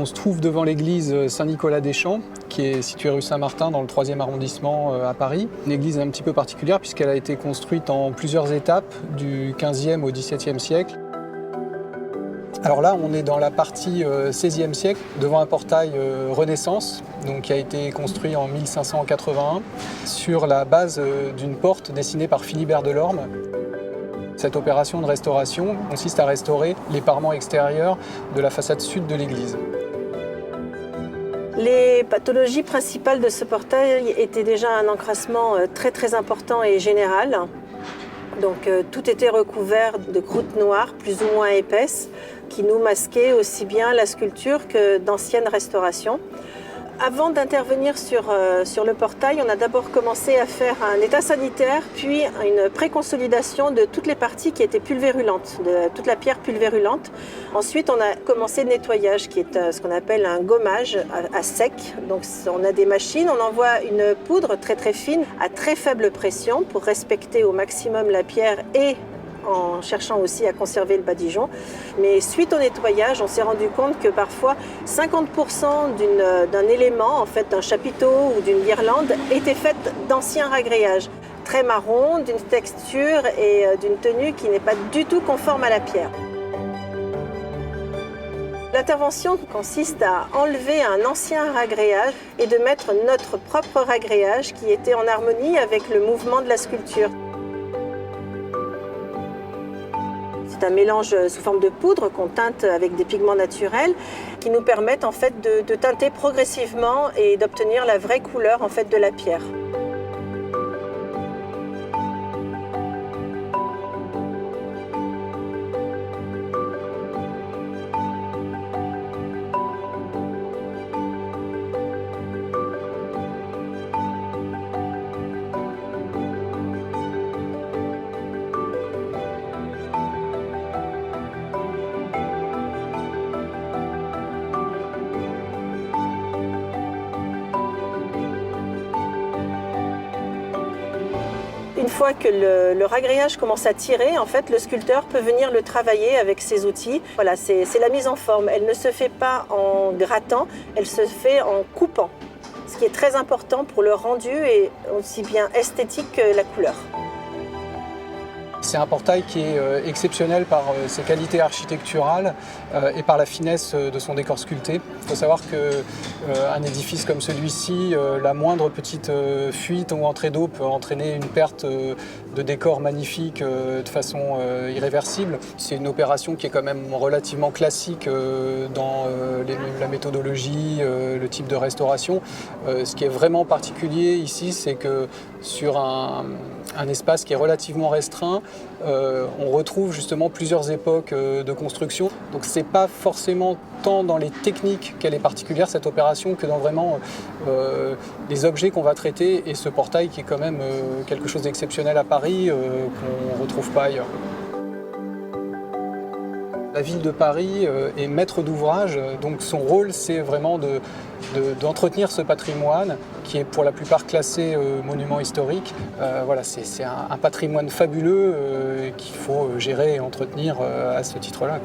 On se trouve devant l'église Saint-Nicolas-des-Champs, qui est située rue Saint-Martin dans le 3e arrondissement à Paris. Une église un petit peu particulière puisqu'elle a été construite en plusieurs étapes du 15e au 17e siècle. Alors là, on est dans la partie XVIe siècle, devant un portail Renaissance, donc qui a été construit en 1581, sur la base d'une porte dessinée par Philibert Delorme. Cette opération de restauration consiste à restaurer les parements extérieurs de la façade sud de l'église. Les pathologies principales de ce portail étaient déjà un encrassement très important et général. Donc tout était recouvert de croûtes noires plus ou moins épaisses qui nous masquaient aussi bien la sculpture que d'anciennes restaurations. Avant d'intervenir sur le portail, on a d'abord commencé à faire un état sanitaire, puis une préconsolidation de toutes les parties qui étaient pulvérulentes, de toute la pierre pulvérulente. Ensuite, on a commencé le nettoyage, qui est ce qu'on appelle un gommage à sec. Donc, on a des machines, on envoie une poudre très fine à très faible pression pour respecter au maximum la pierre et en cherchant aussi à conserver le badigeon. Mais suite au nettoyage, on s'est rendu compte que parfois 50% d'un élément, en fait d'un chapiteau ou d'une guirlande, était fait d'anciens ragréages, très marron, d'une texture et d'une tenue qui n'est pas du tout conforme à la pierre. L'intervention consiste à enlever un ancien ragréage et de mettre notre propre ragréage qui était en harmonie avec le mouvement de la sculpture. C'est un mélange sous forme de poudre qu'on teinte avec des pigments naturels qui nous permettent en fait de teinter progressivement et d'obtenir la vraie couleur en fait de la pierre. Une fois que le ragréage commence à tirer, en fait, le sculpteur peut venir le travailler avec ses outils. Voilà, c'est la mise en forme. Elle ne se fait pas en grattant, elle se fait en coupant. Ce qui est très important pour le rendu et aussi bien esthétique que la couleur. C'est un portail qui est exceptionnel par ses qualités architecturales et par la finesse de son décor sculpté. Il faut savoir qu'un édifice comme celui-ci, la moindre petite fuite ou entrée d'eau peut entraîner une perte de décor magnifique de façon irréversible. C'est une opération qui est quand même relativement classique dans la méthodologie, le type de restauration. Ce qui est vraiment particulier ici, c'est que sur un espace qui est relativement restreint, on retrouve justement plusieurs époques de construction. Donc c'est pas forcément tant dans les techniques qu'elle est particulière cette opération que dans vraiment les objets qu'on va traiter et ce portail qui est quand même quelque chose d'exceptionnel à Paris qu'on ne retrouve pas ailleurs. La ville de Paris est maître d'ouvrage, donc son rôle c'est vraiment d'entretenir ce patrimoine qui est pour la plupart classé monument historique. Voilà, c'est un patrimoine fabuleux qu'il faut gérer et entretenir à ce titre-là.